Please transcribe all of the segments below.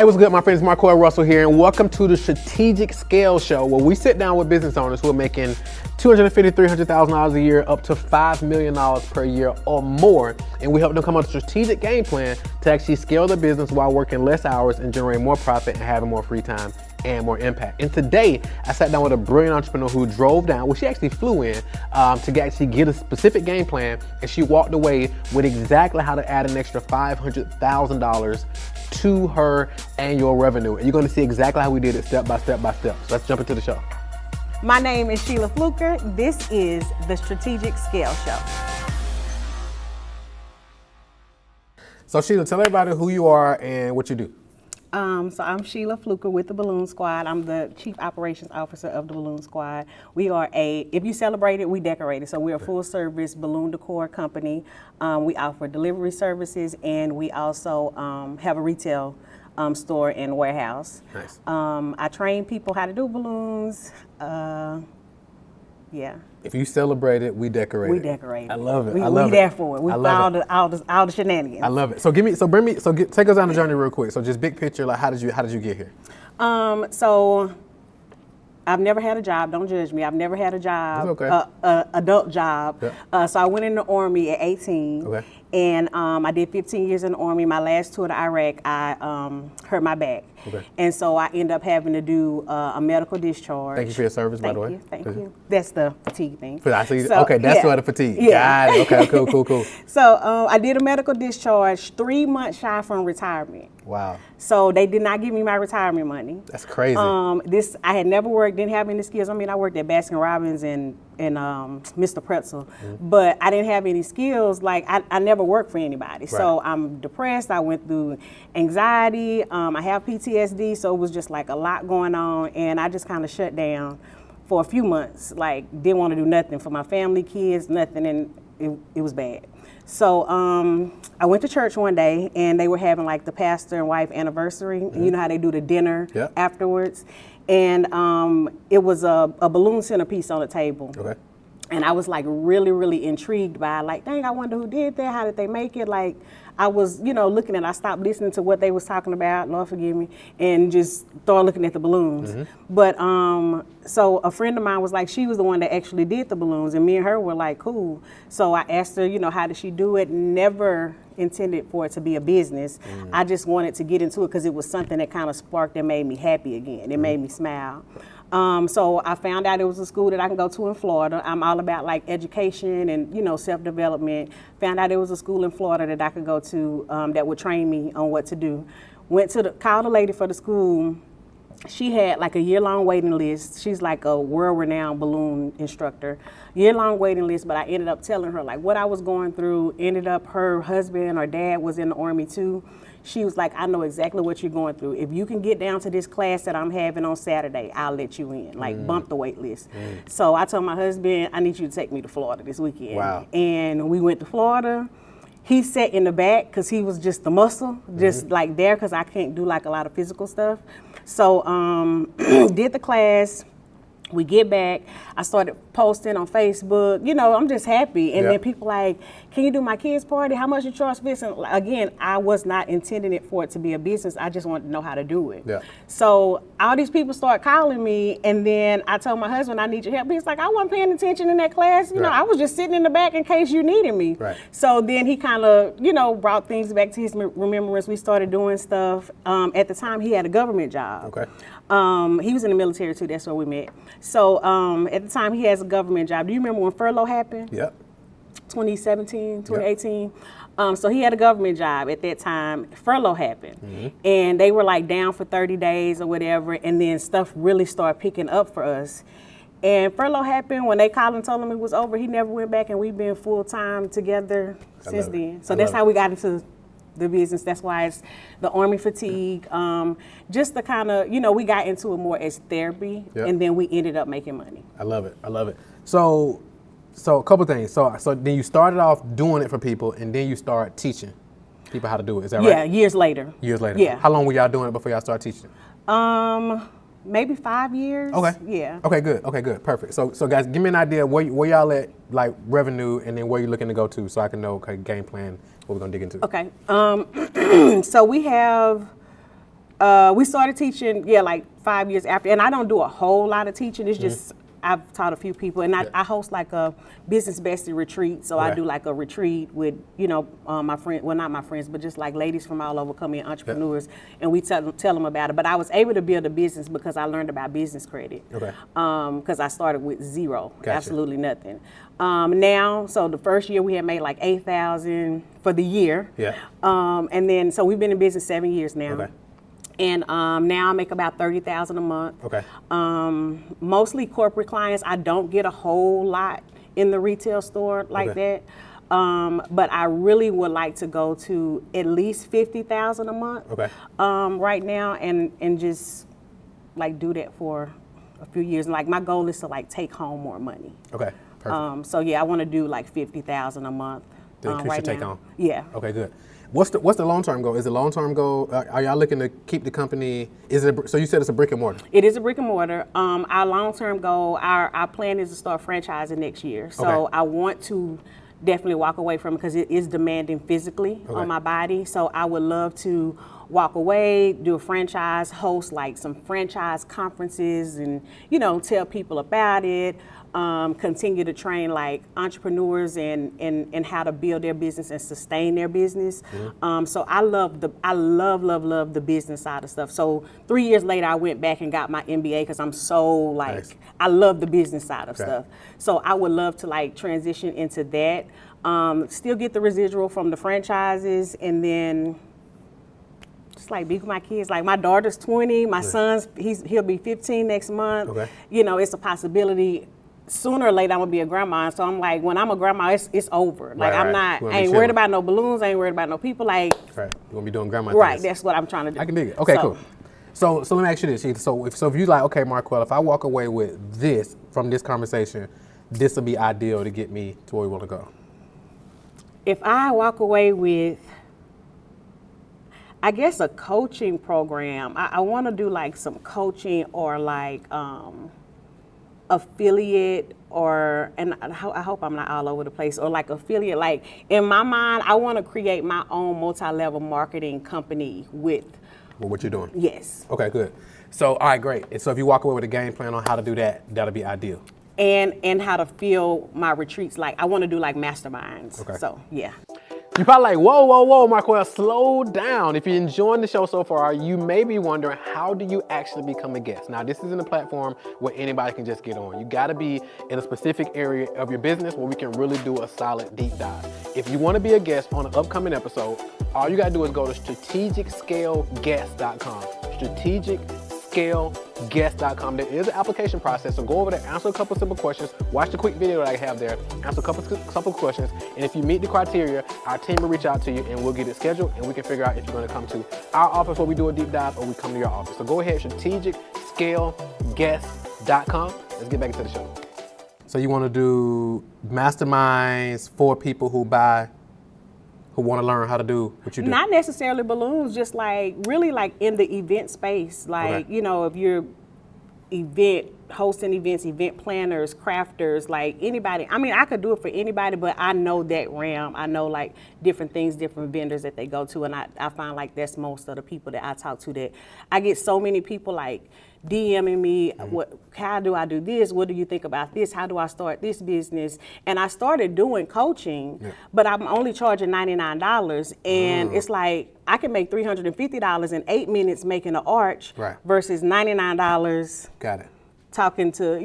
Hey, what's good, my friends? Marco Russell here, and welcome to the Strategic Scale Show, where we sit down with business owners who are making $250,000, $300,000 a year, up to $5 million per year or more, and we help them come up with a strategic game plan to actually scale their business while working less hours and generating more profit and having more free time and more impact. And today, I sat down with a brilliant entrepreneur who drove down, well, she actually flew in to actually get a specific game plan, and she walked away with exactly how to add an extra $500,000 to her annual revenue. And you're gonna see exactly how we did it step by step by step. So let's jump into the show. My name is Sheila Fluker. This is the Strategic Scale Show. So Sheila, tell everybody who you are and what you do. So I'm Sheila Fluker with the Balloon Squad. I'm the Chief Operations Officer of the Balloon Squad. We are if you celebrate it, we decorate it. So we're a full service balloon decor company. We offer delivery services, and we also have a retail store and warehouse. Nice. I train people how to do balloons. Yeah. If you celebrate it, we decorate it. We decorate it. I love it. We I love there for it. We I love it. all the shenanigans. I love it. So take us on the journey real quick. So just big picture, like how did you get here? So I've never had a job. Don't judge me. I've never had a job. That's okay. Adult job. Yeah. So I went in the Army at 18. Okay. And I did 15 years in the Army. My last tour to Iraq, I hurt my back. Okay. And so I ended up having to do a medical discharge. Thank you for your service, by the way. Thank you. That's the fatigue thing. Okay, that's for the fatigue. Yeah. Got it. Okay, cool. So I did a medical discharge 3 months shy from retirement. Wow. So they did not give me my retirement money. That's crazy. I had never worked, didn't have any skills. I mean, I worked at Baskin Robbins and Mr. Pretzel, but I didn't have any skills. Like I never worked for anybody. Right. So I'm depressed. I went through anxiety. I have PTSD, so it was just like a lot going on, and I just kind of shut down for a few months. Like didn't want to do nothing for my family, kids, nothing, and it was bad. So I went to church one day, and they were having like the pastor and wife anniversary. You know how they do the dinner afterwards. And it was a balloon centerpiece on the table. Okay. And I was like really intrigued by it. Like, dang, I wonder who did that. How did they make it? Like, I was, looking at, I stopped listening to what they was talking about, Lord forgive me, and just started looking at the balloons. But so a friend of mine was like, she was the one that actually did the balloons, and me and her were like, cool. So I asked her, how did she do it? Never intended for it to be a business. I just wanted to get into it because it was something that kind of sparked and made me happy again. It made me smile. So I found out it was a school that I can go to in Florida. I'm all about like education and, self-development. Found out it was a school in Florida that I could go to that would train me on what to do. Called a lady for the school. She had like a year-long waiting list. She's like a world-renowned balloon instructor. Year-long waiting list, but I ended up telling her like what I was going through. Ended up her husband or dad was in the Army too. She was like, I know exactly what you're going through. If you can get down to this class that I'm having on Saturday, I'll let you in. Like, bump the wait list. So I told my husband, I need you to take me to Florida this weekend. Wow. And we went to Florida. He sat in the back because he was just the muscle, just like there because I can't do like a lot of physical stuff. So did the class. We get back, I started posting on Facebook, I'm just happy. And then people like, can you do my kids' party? How much you charge for this? And again, I was not intending it for it to be a business. I just wanted to know how to do it. Yeah. So all these people start calling me, and then I told my husband, I need your help. He's like, I wasn't paying attention in that class. I was just sitting in the back in case you needed me. Right. So then he kind of, brought things back to his remembrance. We started doing stuff. At the time, he had a government job. Okay. He was in the military too, that's where we met. So at the time he has a government job. Do you remember when furlough happened? Yep. 2017, 2018. So he had a government job at that time. Furlough happened. And they were like down for 30 days or whatever, and then stuff really started picking up for us. And furlough happened. When they called and told him it was over, he never went back, and we've been full-time together since then. So that's how we got into the business. That's why it's the Army fatigue. Just the kind of, we got into it more as therapy, and then we ended up making money. I love it. So a couple things. So then you started off doing it for people, and then you start teaching people how to do it. Is that right? Yeah, years later. Yeah. How long were y'all doing it before y'all started teaching? Maybe 5 years. Okay. Yeah. Okay, good. Perfect. So guys, give me an idea where y'all at, like revenue, and then where you're looking to go to, so I can know game plan what we're gonna dig into. Okay. So we have We started teaching, like 5 years after, and I don't do a whole lot of teaching. It's just I've taught a few people, and I host like a business bestie retreat. So I do like a retreat with my friend, well, not my friends, but just like ladies from all over come in, entrepreneurs, and we tell them about it. But I was able to build a business because I learned about business credit. Okay. Because I started with zero, absolutely nothing. Now, so the first year we had made like $8,000 for the year. Yeah. And then so we've been in business 7 years now. Okay. And now I make about $30,000 a month. Okay. Mostly corporate clients. I don't get a whole lot in the retail store like that. But I really would like to go to at least $50,000 a month. Okay. Right now, and just like do that for a few years. And like my goal is to like take home more money. Okay. Perfect. So yeah, I want to do like $50,000 a month. To increase right your take now. home. Yeah. Okay, good. What's the long-term goal? Is the long-term goal, are y'all looking to keep the company, so you said it's a brick and mortar? It is a brick and mortar. Our long-term goal, our plan is to start franchising next year. So I want to definitely walk away from it because it is demanding physically on my body. So I would love to walk away, do a franchise, host like some franchise conferences and, tell people about it. Continue to train like entrepreneurs and how to build their business and sustain their business. So I love the business side of stuff. So 3 years later, I went back and got my MBA because I'm so like, nice. I love the business side of stuff. So I would love to like transition into that, still get the residual from the franchises, and then just like be with my kids. Like my daughter's 20, my son's, he'll be 15 next month. Okay. It's a possibility. Sooner or later I'm gonna be a grandma, so I'm like, when I'm a grandma, it's over. Like I ain't worried about no balloons, I ain't worried about no people. Like, you're gonna be doing grandma right, things. that's what I'm trying to do. I can dig it. Okay, cool. So let me ask you this. So if you like, okay, Marquel, if I walk away with this from this conversation, this will be ideal to get me to where we want to go. If I walk away with, I guess, a coaching program, I want to do like some coaching or like affiliate, and I hope I'm not all over the place, or like affiliate. Like in my mind, I want to create my own multi-level marketing company with what you're doing. Yes. Okay, good. So all right, great. And so if you walk away with a game plan on how to do that, that'll be ideal. And how to fill my retreats. Like I want to do like masterminds. Okay. So yeah. You're probably like, whoa, Marquel, slow down. If you're enjoying the show so far, you may be wondering, how do you actually become a guest? Now, this isn't a platform where anybody can just get on. You gotta be in a specific area of your business where we can really do a solid deep dive. If you wanna be a guest on an upcoming episode, all you gotta do is go to strategicscaleguest.com. strategicscaleguest.com. There is an application process, so go over there, answer a couple simple questions, watch the quick video that I have there, answer a couple questions, and if you meet the criteria, our team will reach out to you and we'll get it scheduled and we can figure out if you're gonna come to our office where we do a deep dive or we come to your office. So go ahead, strategicscaleguest.com. Let's get back into the show. So you wanna do masterminds for people who want to learn how to do what you do? Not necessarily balloons, just like really like in the event space. Like, if you're hosting events, event planners, crafters, like anybody. I mean, I could do it for anybody, but I know that realm. I know like different things, different vendors that they go to. And I find like that's most of the people that I talk to, that I get so many people like DMing me, how do I do this? What do you think about this? How do I start this business? And I started doing coaching, but I'm only charging $99. And it's like, I can make $350 in 8 minutes making an arch versus $99. Got it. Talking to,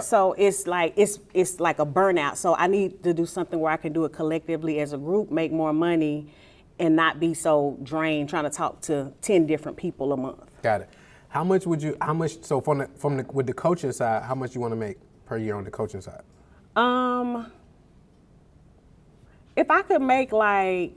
so it's like a burnout. So I need to do something where I can do it collectively as a group, make more money, and not be so drained trying to talk to 10 different people a month. Got it. So with the coaching side, how much you want to make per year on the coaching side? If I could make like,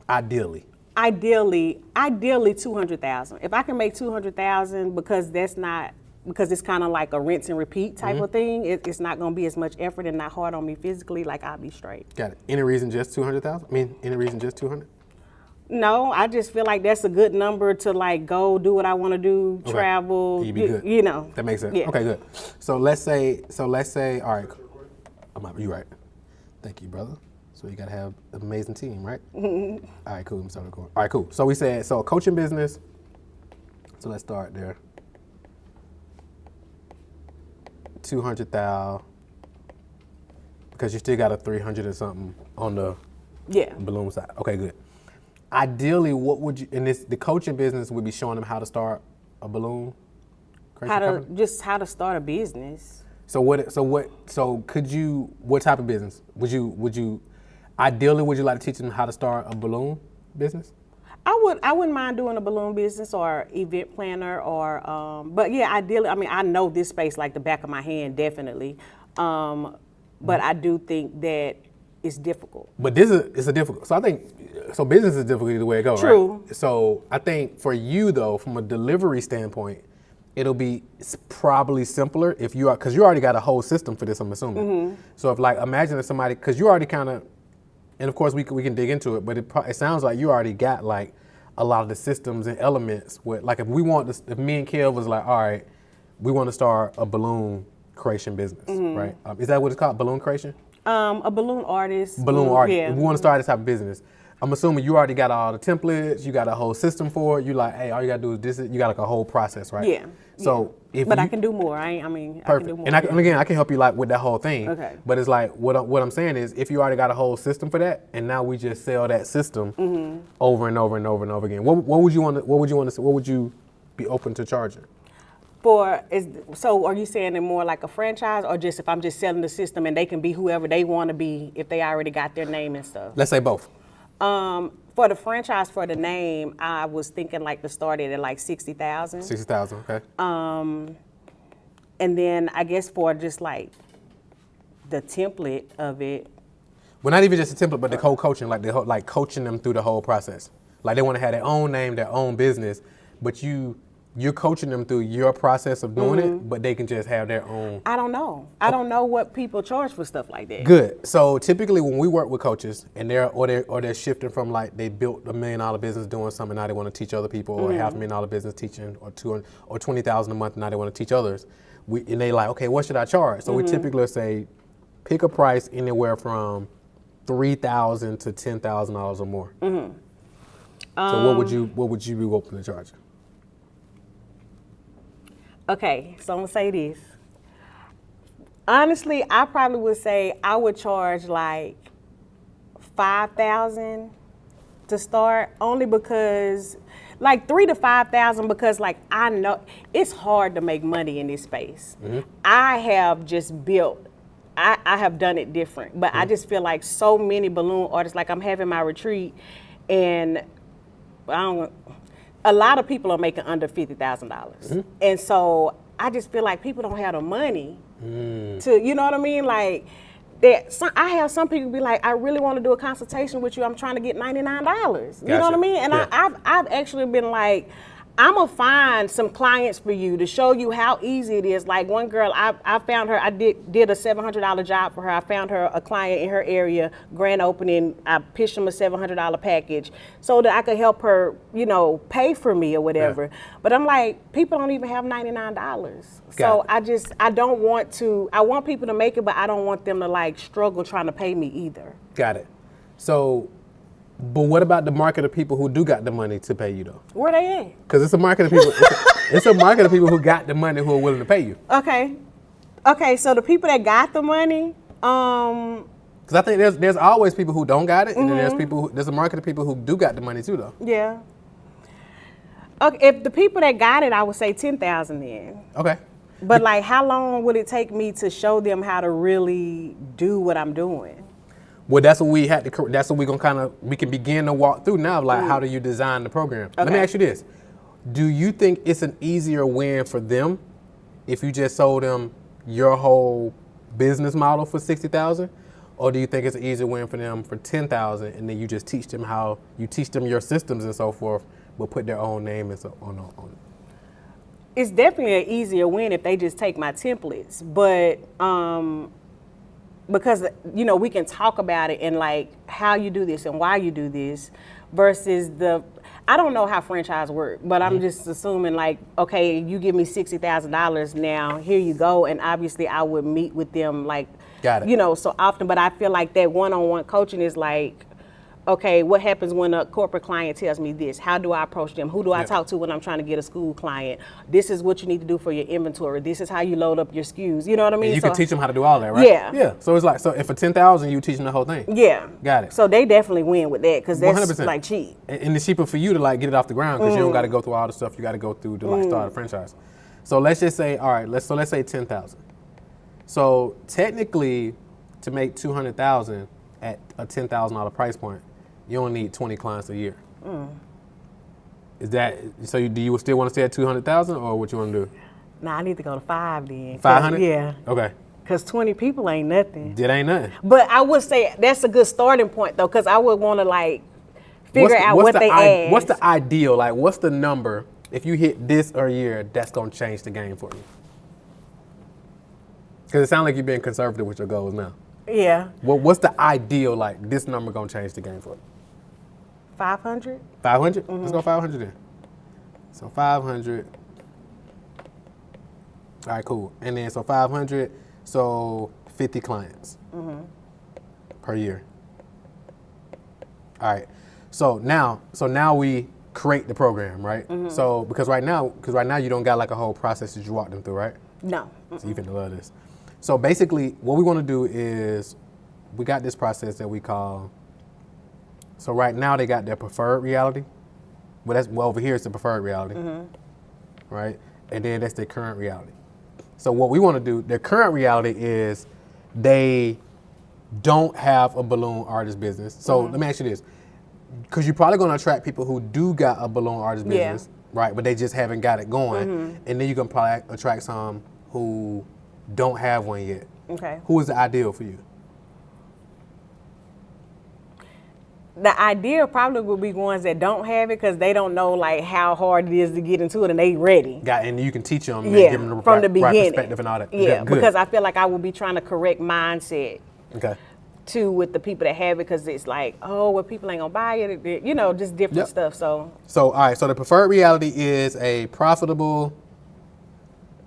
Ideally $200,000. If I can make $200,000, because it's kind of like a rinse and repeat type of thing. It's not going to be as much effort and not hard on me physically. Like, I'll be straight. Got it. Any reason just 200,000? Any reason just 200? No, I just feel like that's a good number to like go do what I want to do, travel. You'd be good. That makes sense. Yeah. Okay, good. So let's say, all right. You right. Thank you, brother. So So you gotta have an amazing team, right? All right, cool. All right, cool. So we said, so coaching business. So let's start there. 200,000, because you still got a 300 or something on the balloon side. Okay, good. Ideally, what would you, in the coaching business would be showing them how to start a balloon creation company? How to start a business. So could you, what type of business? Ideally, would you like to teach them how to start a balloon business? I wouldn't mind doing a balloon business or event planner or, but yeah, ideally, I mean, I know this space like the back of my hand, definitely. But I do think that it's difficult. But it's a difficult, so I think, so business is difficult either way it goes, True. Right? So I think for you though, from a delivery standpoint, it'll be probably simpler if you are, because you already got a whole system for this, I'm assuming. So if like, imagine if somebody, because you already kind of, and of course we can dig into it, but it sounds like you already got like a lot of the systems and elements with, like if me and Kev was like, all right, we want to start a balloon creation business, right? Is that what it's called, balloon creation? A balloon artist. Balloon artist. Yeah. If we want to start this type of business, I'm assuming you already got all the templates, you got a whole system for it. You like, hey, all you gotta do is this. You got like a whole process, right? Yeah. So but I can do more. I can do more. And again, I can help you like with that whole thing. Okay. But it's like what I'm saying is, if you already got a whole system for that, and now we just sell that system over and over and over and over again. What would you be open to charging? So are you saying it more like a franchise, or just if I'm just selling the system and they can be whoever they want to be if they already got their name and stuff? Let's say both. For the franchise, for the name, I was thinking like to start it at like 60,000. 60,000, okay. And then I guess for just like the template of it. Well, not even just a template, but the co-coaching, like coaching them through the whole process. Like they want to have their own name, their own business, but you're coaching them through your process of doing it, but they can just have their own. I don't know. I don't know what people charge for stuff like that. Good. So typically when we work with coaches and they're shifting from like they built $1 million business doing something, now they want to teach other people, or $500,000 business teaching, or $200,000 or $20,000 a month, now they want to teach others. And they like, okay, what should I charge? So we typically say, pick a price anywhere from $3,000 to $10,000 or more. So what would you be open to charging? Okay, so I'm gonna say this. Honestly, I probably would say I would charge like $5,000 to start, only because like $3,000 to $5,000, because like I know it's hard to make money in this space. I have just built. I have done it different, but I just feel like so many balloon artists. Like I'm having my retreat, and a lot of people are making under $50,000. And so I just feel like people don't have the money to, you know what I mean? Like, I have some people be like, I really want to do a consultation with you. I'm trying to get $99. You know what I mean? And I've actually been like, I'm gonna find some clients for you to show you how easy it is. Like one girl, I found her, I did a $700 job for her. I found her a client in her area, grand opening. I pitched them a $700 package so that I could help her, pay for me or whatever. Yeah. But I'm like, people don't even have $99. So I don't want to, I want people to make it, but I don't want them to like struggle trying to pay me either. Got it. So, but what about the market of people who do got the money to pay you though? Where they at? Because it's a market of people. It's a market of people who got the money who are willing to pay you. Okay. So the people that got the money, because I think there's always people who don't got it, and then there's a market of people who do got the money too though. Yeah. Okay. If the people that got it, I would say 10,000 then. Okay. But like, how long would it take me to show them how to really do what I'm doing? Well, that's what we had to. That's what we can begin to walk through now. Like, how do you design the program? Okay. Let me ask you this: do you think it's an easier win for them if you just sold them your whole business model for $60,000, or do you think it's an easier win for them for $10,000, and then you just teach them your systems and so forth, but put their own name and so on it? It's definitely an easier win if they just take my templates, but. Because, we can talk about it and like how you do this and why you do this versus I don't know how franchise work, but I'm just assuming like, okay, you give me $60,000 now, here you go, and obviously I would meet with them like, Got it. you know, so often. But I feel like that one-on-one coaching is like, okay, what happens when a corporate client tells me this? How do I approach them? Who do I talk to when I'm trying to get a school client? This is what you need to do for your inventory. This is how you load up your SKUs. You know what I mean? And you can teach them how to do all that, right? Yeah. Yeah. So it's like, so if for 10,000, you teach them the whole thing. Yeah. Got it. So they definitely win with that because that's 100%. like cheap. And it's cheaper for you to like get it off the ground because you don't got to go through all the stuff you got to go through to like start a franchise. So let's just say, all right, let's say 10,000. So technically, to make 200,000 at a $10,000 price point, you only need 20 clients a year. Is that so? Do you still want to stay at 200,000, or what you want to do? Nah, I need to go to 5 then. 500? Yeah. Okay. Because 20 people ain't nothing. It ain't nothing. But I would say that's a good starting point though, because I would want to like figure out what they ask. What's the ideal? Like, what's the number? If you hit this a year, that's gonna change the game for you. Because it sounds like you're being conservative with your goals now. Yeah. What's the ideal? Like, this number gonna change the game for you? 500? 500? Let's go 500 then. So 500. All right, cool. And then so 500, so 50 clients per year. All right. So now we create the program, right? So because right now you don't got like a whole process that you walk them through, right? No. So you're gonna love this. So basically, what we want to do is we got this process that we call. So right now they got their preferred reality. Well, over here it's the preferred reality, right? And then that's their current reality. So what we want to do, their current reality is they don't have a balloon artist business. So let me ask you this, because you're probably going to attract people who do got a balloon artist business, right? But they just haven't got it going. And then you can probably attract some who don't have one yet. Okay. Who is the ideal for you? The idea probably would be ones that don't have it because they don't know like how hard it is to get into it and they ready. And you can teach them and Yeah, give them the from the right beginning. perspective and all that. Yeah, Good. because I feel like I would be trying to correct mindset Okay. too with the people that have it because it's like, oh, well, people ain't gonna buy it, you know, just different stuff. So all right, so the preferred reality is a profitable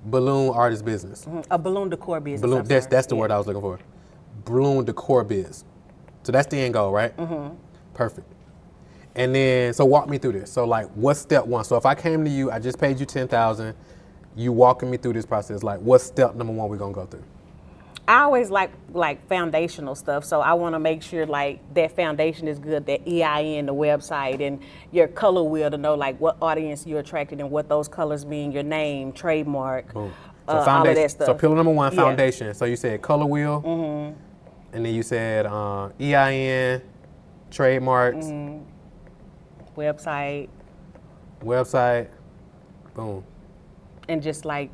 balloon artist business. a balloon decor business. That's the word I was looking for. Balloon decor biz. So that's the end goal, right? Perfect. And then, so walk me through this. So like, what's step one? So if I came to you, I just paid you 10,000, you walking me through this process, like what's step number one we're gonna go through? I always like foundational stuff, so I want to make sure like that foundation is good, that EIN, the website, and your color wheel to know like what audience you're attracting and what those colors mean, your name, trademark, So all of that stuff. So pillar number one, foundation. So you said color wheel, and then you said EIN, trademarks, website, boom. and just like,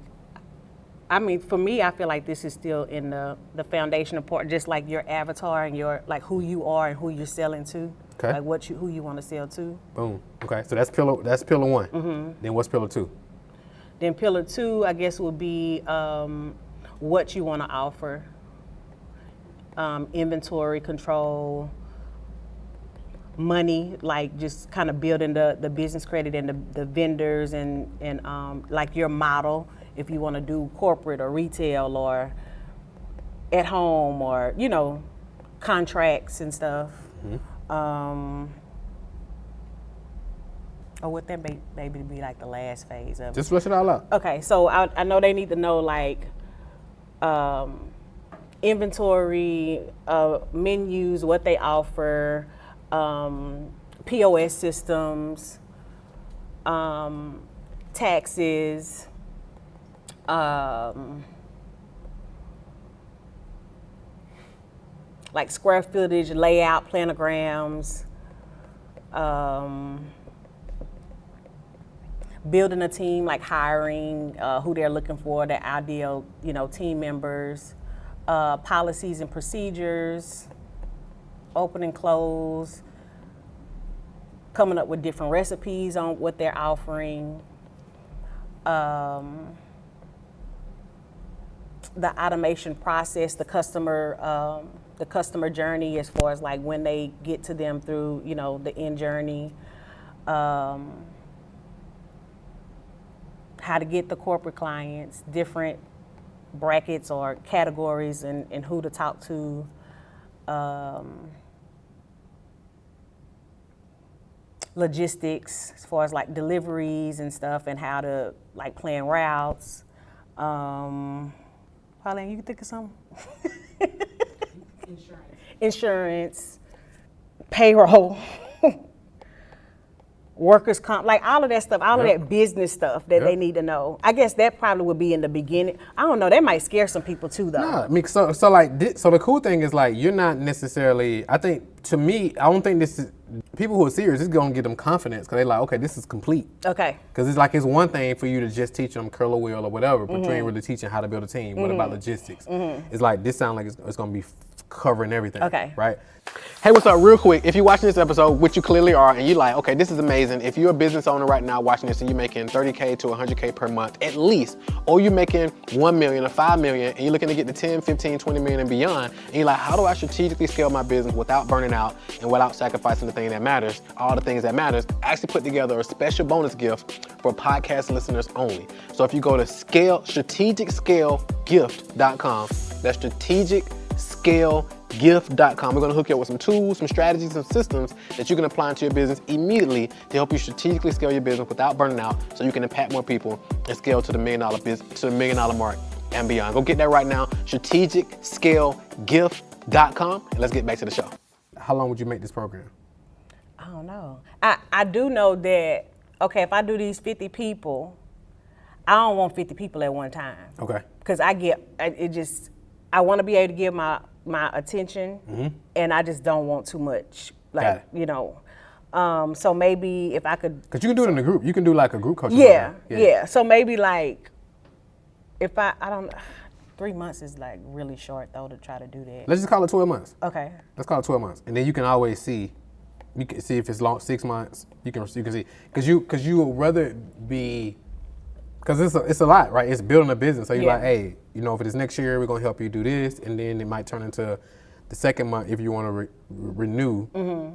I mean, for me, I feel like this is still in the foundational part, just like your avatar and your like who you are and who you're selling to, Okay. like who you want to sell to. Boom. Okay. So that's pillar one. Then what's pillar two? Then pillar two, I guess, would be what you want to offer, inventory control, money, like just kind of building the business credit and the vendors and like your model, if you want to do corporate or retail or at home or, you know, contracts and stuff. Or would that maybe be like the last phase of it? Just flush it all out. Okay, so I know they need to know like inventory, menus, what they offer, POS systems, taxes, like square footage, layout, planograms, building a team, like hiring who they're looking for, their ideal, you know, team members, policies and procedures, open and close, coming up with different recipes on what they're offering, the automation process, the customer journey as far as like when they get to them through, you know, the end journey, how to get the corporate clients, different brackets or categories, and who to talk to. Logistics as far as like deliveries and stuff, and how to like plan routes. Pauline, you can think of something? Insurance, payroll, workers' comp, like all of that stuff, all of that business stuff that they need to know. I guess that probably would be in the beginning. I don't know, that might scare some people too, though. Nah, I mean, so the cool thing is like you're not necessarily. I think to me, I don't think this is people who are serious. It's gonna give them confidence because they're like, okay, this is complete. Okay. Because it's like it's one thing for you to just teach them curl a wheel or whatever, but you ain't really teaching how to build a team. What about logistics? It's like this sounds like it's gonna be covering everything. Okay. Right. Hey, what's up? Real quick, if you're watching this episode, which you clearly are, and you're like, okay, this is amazing. If you're a business owner right now watching this and you're making $30K to $100K per month at least, or you're making $1 million or $5 million, and you're looking to get to 10, 15, 20 million and beyond, and you're like, how do I strategically scale my business without burning out and without sacrificing the thing that matters, all the things that matters? I actually put together a special bonus gift for podcast listeners only. So if you go to strategicscalegift.com, that's strategicscalegift.com. We're going to hook you up with some tools, some strategies, some systems that you can apply into your business immediately to help you strategically scale your business without burning out, so you can impact more people and scale to the $1 million business, to the $1 million mark and beyond. Go get that right now, strategicscalegift.com, and let's get back to the show. How long would you make this program? I don't know. I do know that, okay, if I do these 50 people, I don't want 50 people at one time. Okay. Because I want to be able to give my attention, and I just don't want too much. Like, you know, so maybe if I could. Because you can do it in a group. You can do like a group coaching. Yeah. So maybe like, if I don't, 3 months is like really short though to try to do that. Let's just call it 12 months. Okay. Let's call it 12 months. And then you can always see. You can see if it's long, 6 months. You can see. Because you would rather be. Because it's a lot, right? It's building a business. So you're like, hey, you know, for this next year, we're going to help you do this. And then it might turn into the second month if you want to renew,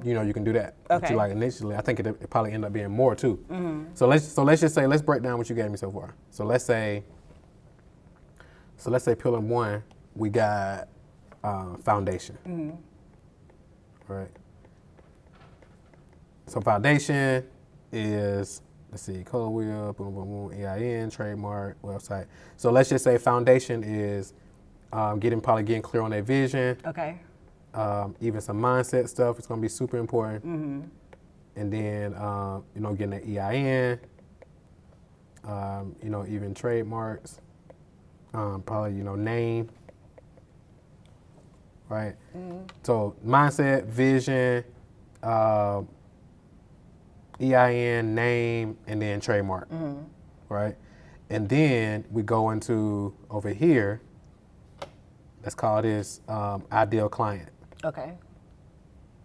you know, you can do that. Okay. But you like initially, I think it probably end up being more too. So let's just say, let's break down what you gave me so far. So let's say pillar one, we got foundation. Right. So foundation is, let's see, color wheel, boom, boom, boom, EIN, trademark, website. So let's just say foundation is getting clear on their vision. Okay. Even some mindset stuff is going to be super important. And then, you know, getting an EIN, you know, even trademarks, probably, you know, name, right? So mindset, vision, EIN, name, and then trademark, right? And then we go into over here, let's call this ideal client. Okay.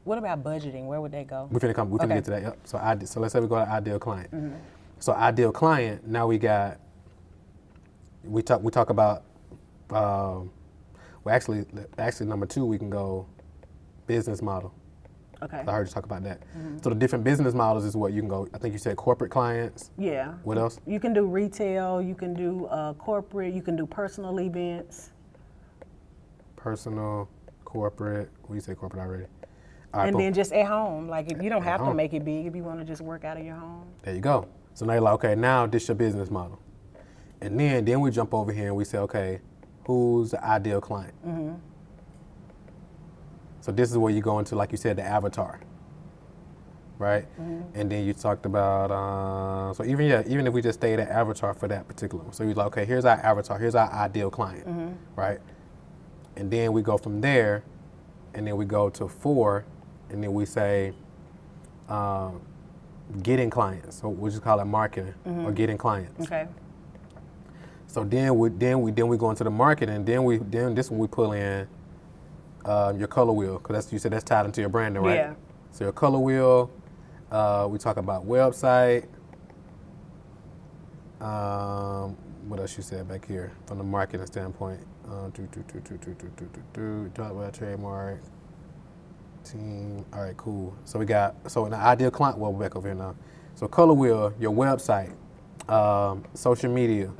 What about budgeting? Where would they go? We're finna get to that, yep. So let's say we go to ideal client. So ideal client, now we talk about, well actually number 2, we can go business model. Okay. I heard you talk about that. So the different business models is what you can go. I think you said corporate clients. Yeah. What else? You can do retail. You can do corporate. You can do personal events. Personal, corporate. Well, you say corporate already. All right, and boom. then just at home. Like if you don't have to home. make it big, if you want to just work out of your home. There you go. So now you're like, okay, now this your business model. And then we jump over here and we say, okay, who's the ideal client? So this is where you go into, like you said, the avatar, right? And then you talked about, so even if we just stay at avatar for that particular one. So you're like, okay, here's our avatar, here's our ideal client, right? And then we go from there, and then we go to 4, and then we say, getting clients. So we just call it marketing or getting clients. Okay. So then we go into the marketing, then this one we pull in your color wheel, because you said that's tied into your branding, right? Yeah. So your color wheel, we talk about website. What else you said back here from the marketing standpoint? Talk about trademark, team. All right, cool. So in the ideal client, well, we're back over here now. So color wheel, your website, social media,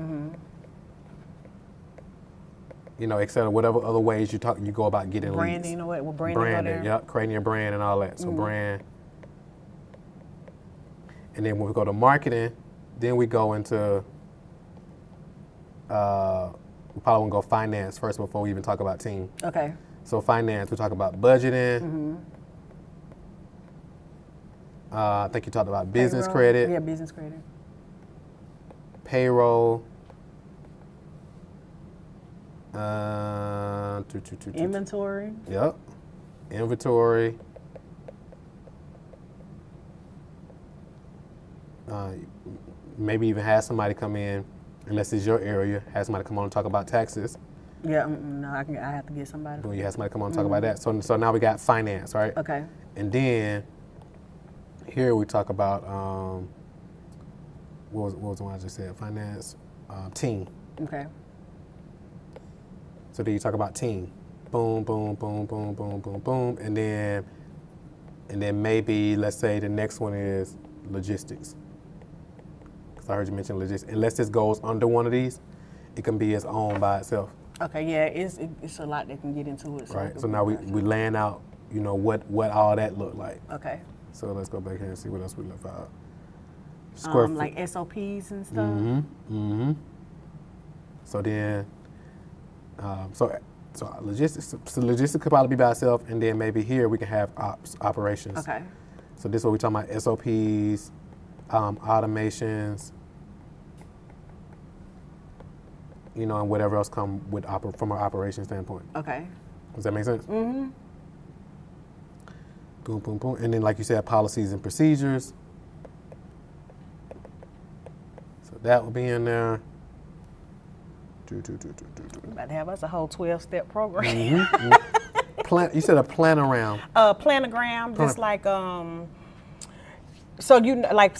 you know, et cetera, whatever other ways you go about getting Branding leads. or what? Well, branding. Branding, yep, creating your brand and all that. So brand. And then when we go to marketing, then we go into, we probably want to go finance first before we even talk about team. Okay. So finance, we talk about budgeting. I think you talked about business Payroll. credit. Yeah, business credit. Payroll. Inventory. Yep. Inventory. Maybe even have somebody come in, unless it's your area, have somebody come on and talk about taxes. Yeah, no, I have to get somebody. When you have somebody come on and talk about that. So now we got finance, right? Okay. And then here we talk about, what was the one I just said? Finance, team. Okay. So then you talk about team. Boom, boom, boom, boom, boom, boom, boom. And then maybe, let's say the next one is logistics. Because I heard you mention logistics. Unless this goes under one of these, it can be its own by itself. Okay, yeah, it's a lot that can get into it. Right, so now we laying out, you know, what all that look like. Okay. So let's go back here and see what else we left out. Like SOPs and stuff. So then, so logistics could probably be by itself, and then maybe here we can have operations. Okay. So this is what we're talking about: SOPs, automations, you know, and whatever else come with from an operation standpoint. Okay. Does that make sense? Boom, boom, boom, and then like you said, policies and procedures. So that will be in there. We're about to have us a whole 12-step program. You said a planogram. Planogram, just like so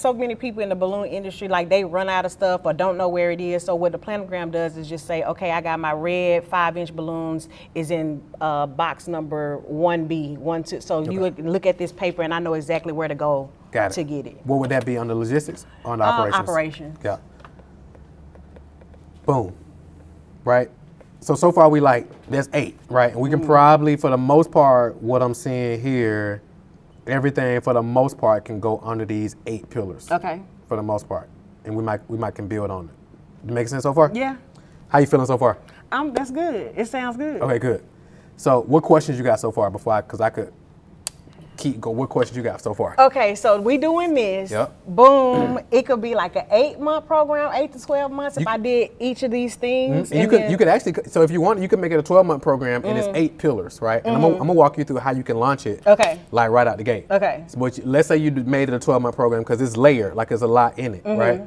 so many people in the balloon industry, like they run out of stuff or don't know where it is. So what the planogram does is just say, okay, I got my red 5-inch balloons is in box number 1B, 1, 2. So you would look at this paper and I know exactly where to go to get it. What would that be on the logistics? On the operations? Operations. Yeah. Boom. Right? So far there's 8, right? And we can probably, for the most part, what I'm seeing here, everything for the most part can go under these 8 pillars. Okay. For the most part. And we might can build on it. Make sense so far? Yeah. How you feeling so far? That's good. It sounds good. Okay, good. So what questions you got so far because I could keep going. What questions you got so far? Okay, so we doing this. Yep. Boom. It could be like an 8-month program, 8 to 12 months if I did each of these things. And you could actually, so if you want, you can make it a 12-month program and it's 8 pillars, right? And I'm gonna walk you through how you can launch it. Okay. Like right out the gate. Okay. So, but let's say you made it a 12-month program because it's layered, like there's a lot in it, right?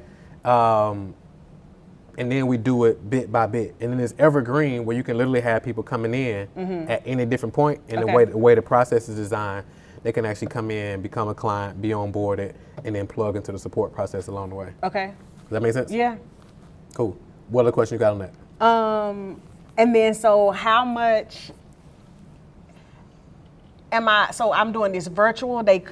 And then we do it bit by bit. And then there's evergreen where you can literally have people coming in at any different point. And the way the process is designed, they can actually come in, become a client, be onboarded, and then plug into the support process along the way. Okay. Does that make sense? Yeah. Cool. What other question you got on that? And then so how much so I'm doing this virtual, they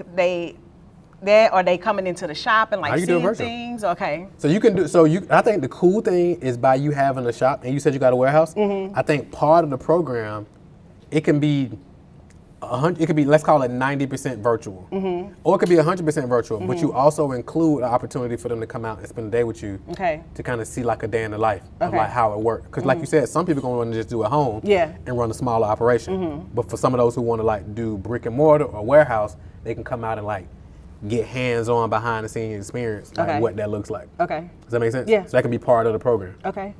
are they coming into the shop and like seeing things? Okay. So you can do, I think the cool thing is by you having a shop, and you said you got a warehouse, I think part of the program, it can be let's call it 90% virtual, or it could be 100% virtual. But you also include an opportunity for them to come out and spend a day with you, to kind of see like a day in the life of like how it works. Because like you said, some people gonna want to just do it home, and run a smaller operation. But for some of those who want to like do brick and mortar or warehouse, they can come out and like get hands-on behind the scenes experience, like what that looks like. Okay. Does that make sense? Yeah. So that can be part of the program. Okay.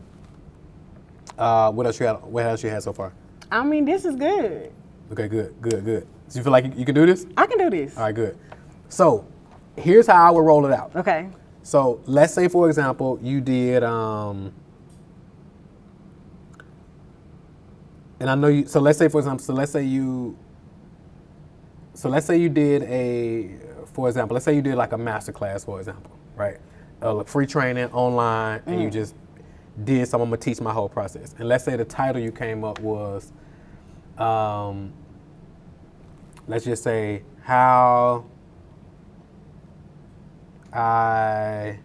What else you had so far? I mean, this is good. Okay, good. So you feel like you can do this? I can do this. All right, good. So here's how I would roll it out. Okay. So let's say, for example, you did, and I know you, so let's say, for example, let's say you did let's say you did like a master class, for example, right? Free training online, and you just did I'm gonna teach my whole process. And let's say the title you came up was, let's just say how I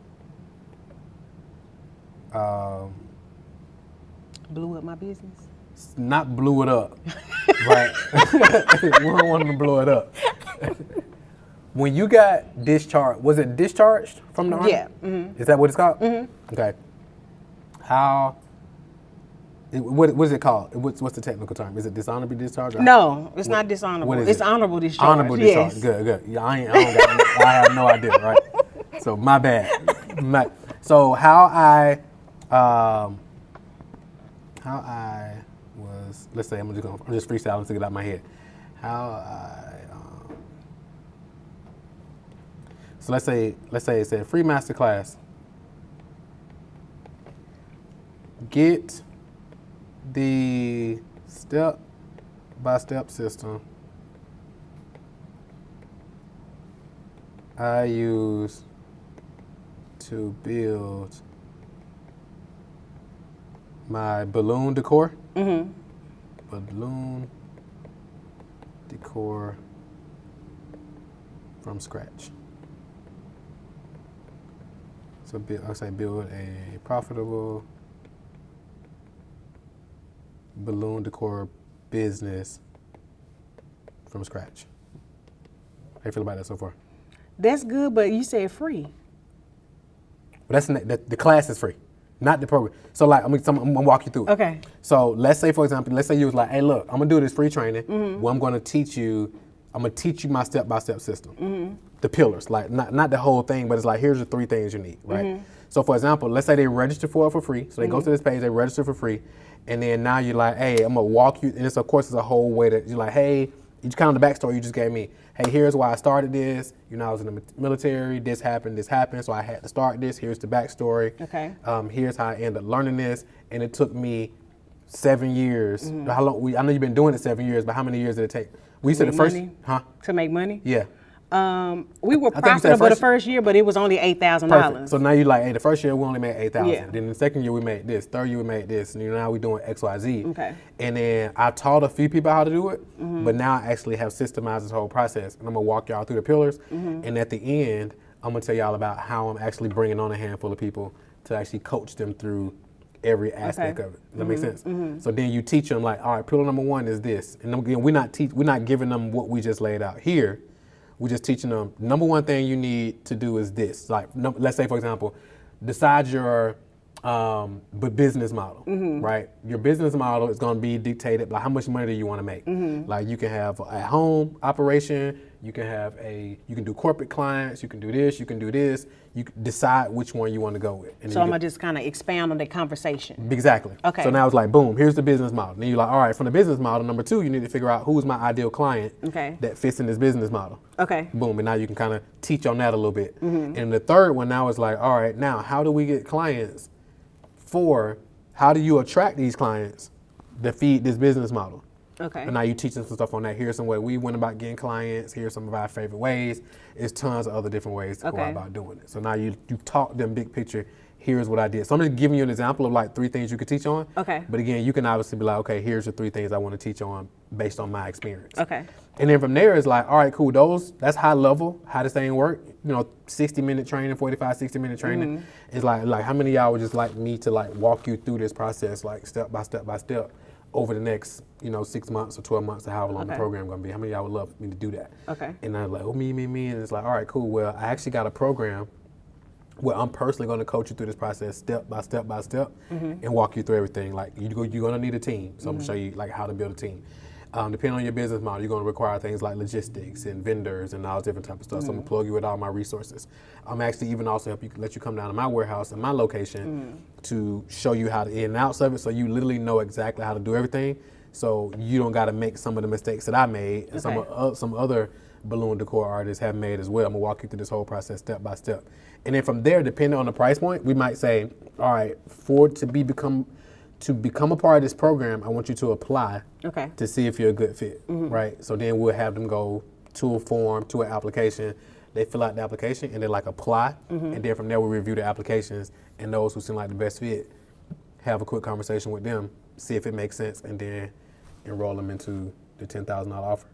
Blew up my business. not blew it up, right? We don't want them to blow it up. When you got discharged, was it discharged from the Army? Yeah. Mm-hmm. Is that what it's called? Mm-hmm. Okay. What is it called? What's the technical term? Is it dishonorably discharged? No, it's not dishonorable. What is It's it? honorable discharge. Honorable discharge. Yes. Good. Yeah, I have no idea, right? So my bad. So how I was, let's say I'm just freestyling to get out of my head. So let's say it said free master class. Get the step-by-step system I use to build my balloon decor. Mm-hmm. Balloon decor from scratch. So build a profitable balloon decor business from scratch. How you feel about that so far? That's good, but you said free. But the class is free, not the program. So like I'm gonna walk you through it. Okay. So let's say for example, you was like, hey look, I'm gonna do this free training. Mm-hmm. Where I'm gonna teach you my step-by-step system. Mm-hmm. The pillars, like not the whole thing, but it's like here's the 3 things you need, right? Mm-hmm. So for example, let's say they register for it for free. So they go to this page, they register for free, and then now you're like, hey, I'm gonna walk you, and it's a whole way that you're like, hey, you kind of the backstory you just gave me. Hey, here's why I started this. I was in the military. This happened, so I had to start this. Here's the backstory. Okay. Here's how I ended up learning this, and it took me 7 years. Mm-hmm. How long? I know you've been doing it 7 years, but how many years did it take? We said the first, money? huh? To make money? Yeah. We were profitable the first year, but it was only $8,000. So now you're like, hey, the first year we only made $8,000. Yeah. Then the second year we made this. Third year we made this. And now we're doing X, Y, Z. Okay. And then I taught a few people how to do it, but now I actually have systemized this whole process. And I'm gonna walk y'all through the pillars. And at the end, I'm gonna tell y'all about how I'm actually bringing on a handful of people to actually coach them through every aspect of it. Does that make sense? So then you teach them like, all right, pillar number 1 is this. And again, we're not giving them what we just laid out here. We're just teaching them, number 1 thing you need to do is this. Like, let's say, for example, decide your business model, right? Your business model is going to be dictated by how much money do you want to make. Like, you can have a home operation, you can do corporate clients, you can do this, you can do this. You can decide which one you want to go with. And so I'm going to just kind of expand on the conversation. Exactly. Okay. So now it's like, boom, here's the business model. Then you're like, all right, from the business model, number 2, you need to figure out who's my ideal client that fits in this business model. Okay. Boom, and now you can kind of teach on that a little bit. And the third one now is like, all right, now how do we get clients? How do you attract these clients to feed this business model? Okay. And now you teach them some stuff on that. Here's some way we went about getting clients. Here's some of our favorite ways. There's tons of other different ways to go about doing it. So now you taught them big picture. Here's what I did. So I'm just giving you an example of like 3 things you could teach on. Okay. But again, you can obviously be like, okay, here's the 3 things I want to teach on based on my experience. Okay. And then from there, it's like, all right, cool. That's high level, how this thing work. 60-minute training, 45, 60-minute training. It's like how many of y'all would just like me to like walk you through this process, like step by step by step, over the next 6 months or 12 months or however long the program gonna be. How many of y'all would love me to do that? Okay. And I'm like, me. And it's like, all right, cool. Well, I actually got a program where I'm personally gonna coach you through this process step by step by step and walk you through everything. Like you're gonna need a team. So I'm gonna show you like how to build a team. Depending on your business model, you're going to require things like logistics and vendors and all different type of stuff. So I'm going to plug you with all my resources. I'm actually even also let you come down to my warehouse and my location to show you how to in and outs of it, so you literally know exactly how to do everything. So you don't got to make some of the mistakes that I made and some other balloon decor artists have made as well. I'm going to walk you through this whole process step by step. And then from there, depending on the price point, we might say, all right, to become a part of this program, I want you to apply to see if you're a good fit, right? So then we'll have them go to a form, to an application. They fill out the application and they like apply. And then from there we review the applications, and those who seem like the best fit, have a quick conversation with them, see if it makes sense, and then enroll them into the $10,000 offer.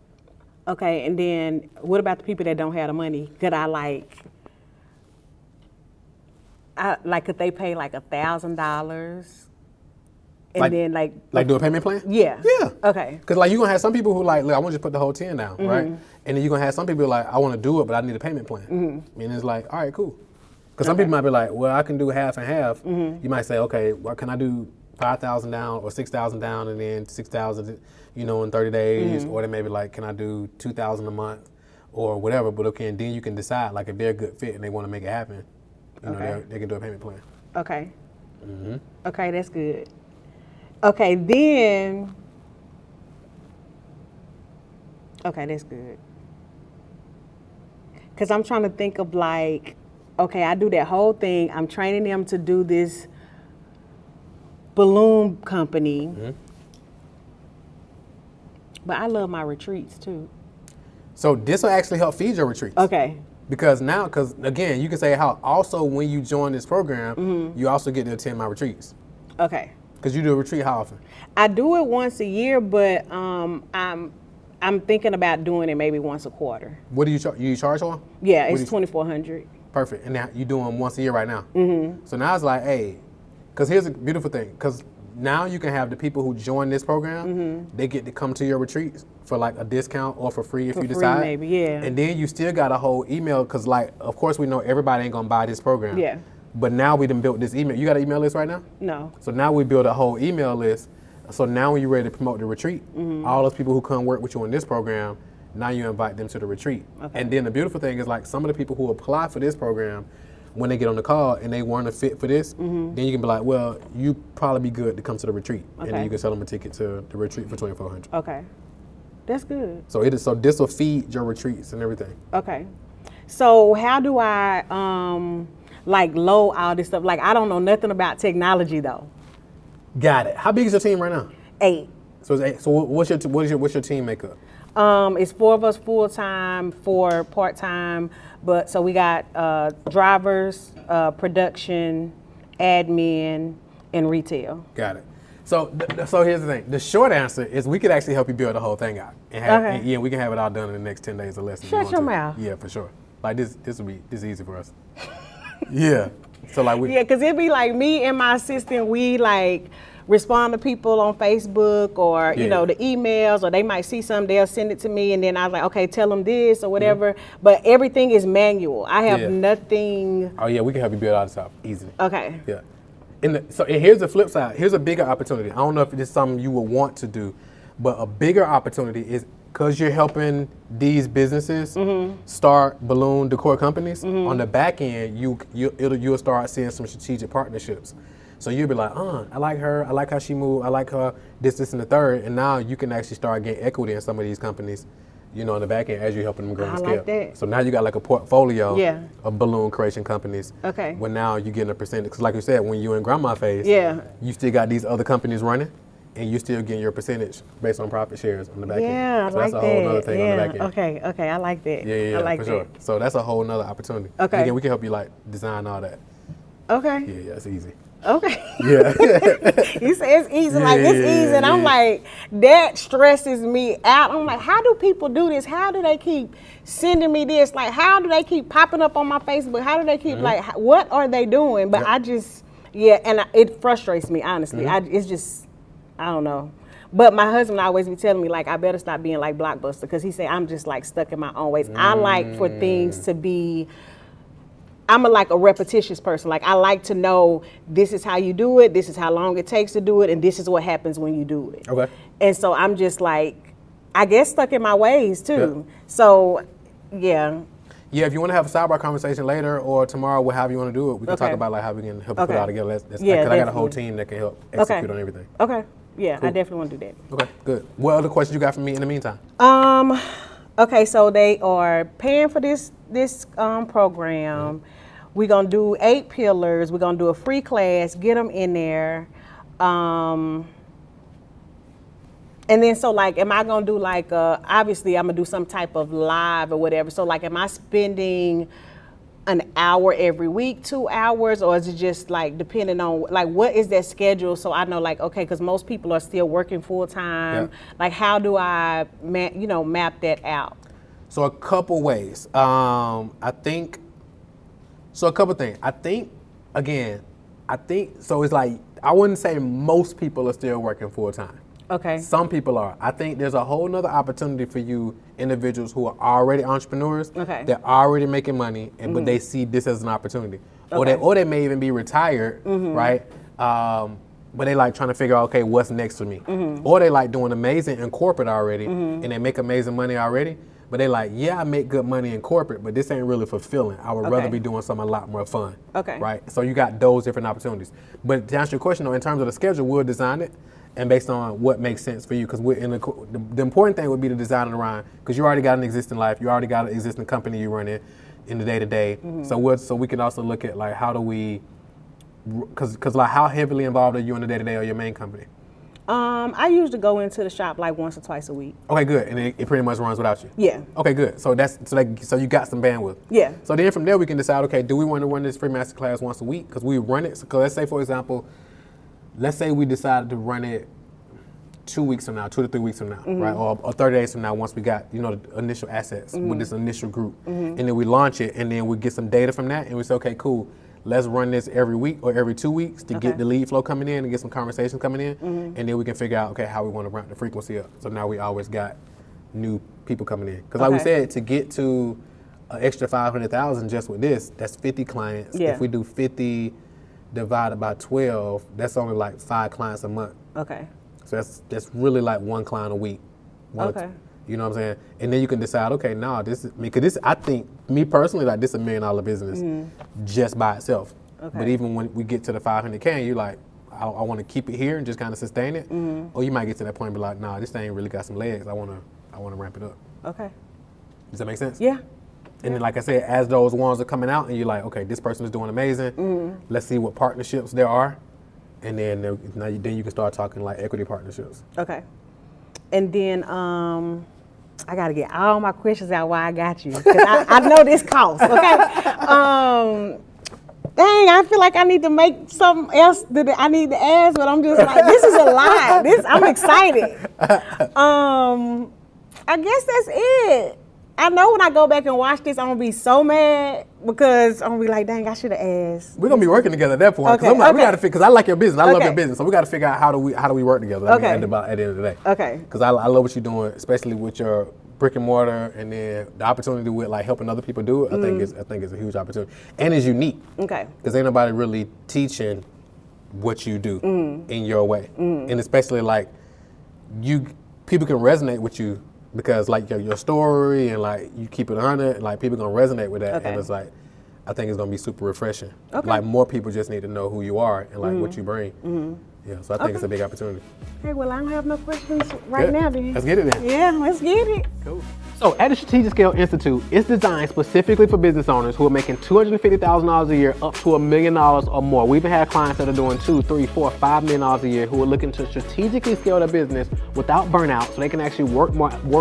Okay, and then what about the people that don't have the money? Could I could they pay like $1,000? And Like- then Like do a payment plan? Yeah. Yeah. Okay. Because like you're going to have some people who like, look, I want you to put the whole 10 down, right? And then you're going to have some people like, I want to do it, but I need a payment plan. And it's like, all right, cool. Because some people might be like, well, I can do half and half. You might say, okay, well, can I do 5,000 down or 6,000 down and then 6,000, in 30 days? Or they may be like, can I do 2,000 a month or whatever? But okay, and then you can decide like if they're a good fit and they want to make it happen, they can do a payment plan. Okay. Okay, that's good. Okay, then. Okay, that's good. Because I'm trying to think of like, okay, I do that whole thing. I'm training them to do this balloon company. But I love my retreats too. So this will actually help feed your retreats. Okay. Because again, you can say how also when you join this program, you also get to attend my retreats. Okay. Because you do a retreat how often? I do it once a year, but I'm thinking about doing it maybe once a quarter. What do you charge? You charge for? Yeah, it's $2,400. Perfect. And now you do them once a year right now. So now it's like, hey, because here's a beautiful thing. Because now you can have the people who join this program, they get to come to your retreats for like a discount or for free if you decide. Maybe, yeah. And then you still got a whole email because like, of course we know everybody ain't gonna buy this program. Yeah. But now we done built this email. You got an email list right now? No. So now we build a whole email list. So now when you're ready to promote the retreat, all those people who come work with you in this program, now you invite them to the retreat. Okay. And then the beautiful thing is like some of the people who apply for this program, when they get on the call and they weren't a fit for this, then you can be like, well, you probably be good to come to the retreat. And then you can sell them a ticket to the retreat for $2,400. Okay. That's good. So this will feed your retreats and everything. Okay. So how do I load all this stuff? Like I don't know nothing about technology though. Got it. How big is your team right now? 8. So it's 8. So what's your team makeup? It's 4 of us full time, 4 part time. But so we got drivers, production, admin, and retail. Got it. So here's the thing. The short answer is we could actually help you build the whole thing out. And we can have it all done in the next 10 days or less. Shut your mouth. Yeah, for sure. Like this will be easy for us. Yeah. So like Yeah, because it'd be like me and my assistant, we like respond to people on Facebook or, the emails, or they might see something, they'll send it to me, and then I was like, okay, tell them this or whatever. But everything is manual. I have nothing. Oh yeah, we can help you build all this out easily. Okay. Yeah. And here's the flip side. Here's a bigger opportunity. I don't know if it's something you would want to do, but a bigger opportunity is because you're helping these businesses start balloon decor companies. On the back end, you'll start seeing some strategic partnerships. So you'll be like, I like her. I like how she moved. I like her this, and the third. And now you can actually start getting equity in some of these companies, on the back end as you're helping them grow and scale. Like that. So now you got like a portfolio of balloon creation companies. Okay. Where now you're getting a percentage. Because like you said, when you're in grandma phase, you still got these other companies running, and you still getting your percentage based on profit shares on the back end. Yeah, So I like that's a whole other thing on the back end. Okay, I like that. Yeah, I like for that. sure. So that's a whole nother opportunity. Okay. And again, we can help you like design all that. Okay. Yeah, it's easy. Okay. Yeah. You say it's easy, it's easy, and I'm like, that stresses me out. I'm like, how do people do this? How do they keep sending me this? Like, how do they keep popping up on my Facebook? How do they keep what are they doing? But I just, it frustrates me, honestly. It's just, I don't know. But my husband always be telling me, like, I better stop being like Blockbuster, because he say I'm just like stuck in my own ways. I like for things to be, I'm a repetitious person. Like, I like to know this is how you do it, this is how long it takes to do it, and this is what happens when you do it. Okay. And so I'm just like, I guess stuck in my ways too. Yeah. So, yeah. Yeah, if you want to have a sidebar conversation later or tomorrow, however you want to do it, we can talk about like how we can help you put it all together. Because I got a whole team that can help execute on everything. Okay. Yeah, cool. I definitely want to do that. Okay, good. What other questions you got for me in the meantime? Okay, so they are paying for this program. We're going to do 8 pillars. We're going to do a free class, get them in there. And then so like, am I going to do like, obviously I'm going to do some type of live or whatever. So like, am I spending an hour every week, 2 hours, or is it just like depending on like what is that schedule? So I know like, okay, because most people are still working full time. Yeah. Like how do I, map that out? So a couple ways. A couple things. I think Again, I think, so it's like, I wouldn't say most people are still working full time. Okay. Some people are. I think there's a whole nother opportunity for you individuals who are already entrepreneurs. Okay. They're already making money, but they see this as an opportunity. Okay. Or they may even be retired, right? But they like trying to figure out, okay, what's next for me? Or they like doing amazing in corporate already, and they make amazing money already. But they like, yeah, I make good money in corporate, but this ain't really fulfilling. I would rather be doing something a lot more fun. Okay. Right? So you got those different opportunities. But to answer your question, though, in terms of the schedule, we'll design it. And based on what makes sense for you, because we're in the important thing would be to design it around, because you already got an existing life, you already got an existing company you run in the day to day. So we can also look at like how do we, because like how heavily involved are you in the day to day or your main company? I usually go into the shop like once or twice a week. Okay, good, and it pretty much runs without you. Yeah. Okay, good. So so you got some bandwidth. Yeah. So then from there we can decide, okay, do we want to run this free masterclass once a week? Because we run it. Because let's say, for example, let's say we decided to run it 2 weeks from now, 2 to 3 weeks from now, right? Or 30 days from now, once we got, the initial assets with this initial group. And then we launch it, and then we get some data from that, and we say, okay, cool, let's run this every week or every 2 weeks to get the lead flow coming in and get some conversations coming in. And then we can figure out, okay, how we want to ramp the frequency up. So now we always got new people coming in. Because like we said, to get to an extra 500,000 just with this, that's 50 clients. Yeah. If we do 50 divided by 12, that's only like 5 clients a month. Okay. So that's really like 1 client a week. Okay. You know what I'm saying? And then you can decide, okay, no, I think, me personally, like this is $1 million business just by itself. Okay. But even when we get to the 500K, you're like, I want to keep it here and just kind of sustain it. Or you might get to that point and be like, nah, this thing really got some legs. I want to ramp it up. Okay. Does that make sense? Yeah. And then, like I said, as those ones are coming out and you're like, okay, this person is doing amazing. Let's see what partnerships there are. And then then you can start talking like equity partnerships. Okay. And then I got to get all my questions out while I got you. Because I know this costs, okay? Dang, I feel like I need to make something else that I need to ask, but I'm just like, this is a lot. I'm excited. I guess that's it. I know when I go back and watch this, I'm going to be so mad because I'm going to be like, dang, I should have asked. We're going to be working together at that point. Okay, we got to figure, because I like your business. I love your business. So we got to figure out how do we work together at the end of the day. Okay. Because I love what you're doing, especially with your brick and mortar, and then the opportunity with like helping other people do it. I think it's a huge opportunity. And it's unique. Okay. Because ain't nobody really teaching what you do in your way. And especially like people can resonate with you. Because like your story and like you keep it 100, like people gonna resonate with that, and it's like I think it's gonna be super refreshing. Okay. Like more people just need to know who you are and like what you bring. Yeah, so I think it's a big opportunity. Okay, well I don't have no questions right now then. Let's get it then. Yeah, let's get it. Cool. So at the Strategic Scale Institute, it's designed specifically for business owners who are making $250,000 a year up to $1 million or more. We even have clients that are doing $2, $3, $4, $5 million a year who are looking to strategically scale their business without burnout, so they can actually work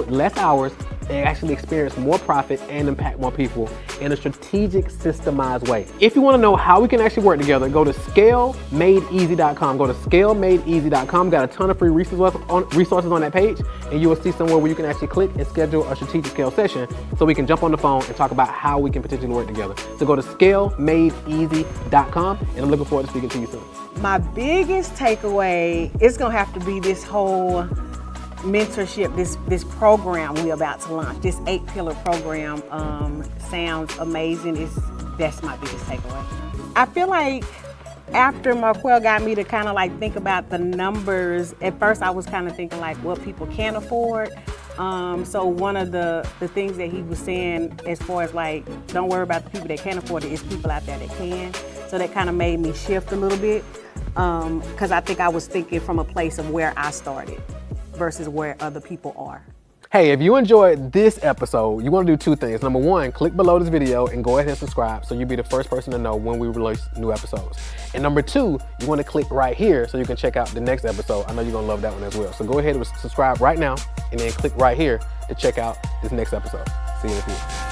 less hours and actually experience more profit and impact more people in a strategic, systemized way. If you want to know how we can actually work together, go to scalemadeeasy.com. Go to scalemadeeasy.com. Got a ton of free resources on that page, and you will see somewhere where you can actually click and schedule a strategic scale session so we can jump on the phone and talk about how we can potentially work together. So go to scalemadeeasy.com, and I'm looking forward to speaking to you soon. My biggest takeaway is going to have to be this whole mentorship, this program we're about to launch, this 8-pillar program sounds amazing. That's my biggest takeaway. I feel like after Marquel got me to kind of like think about the numbers, at first I was kind of thinking like what people can't afford. So one of the things that he was saying as far as like, don't worry about the people that can't afford it, it's people out there that can. So that kind of made me shift a little bit because I think I was thinking from a place of where I started versus where other people are. Hey, if you enjoyed this episode, you want to do 2 things. Number 1, click below this video and go ahead and subscribe so you'll be the first person to know when we release new episodes. And number 2, you want to click right here so you can check out the next episode. I know you're going to love that one as well. So go ahead and subscribe right now and then click right here to check out this next episode. See you in a few.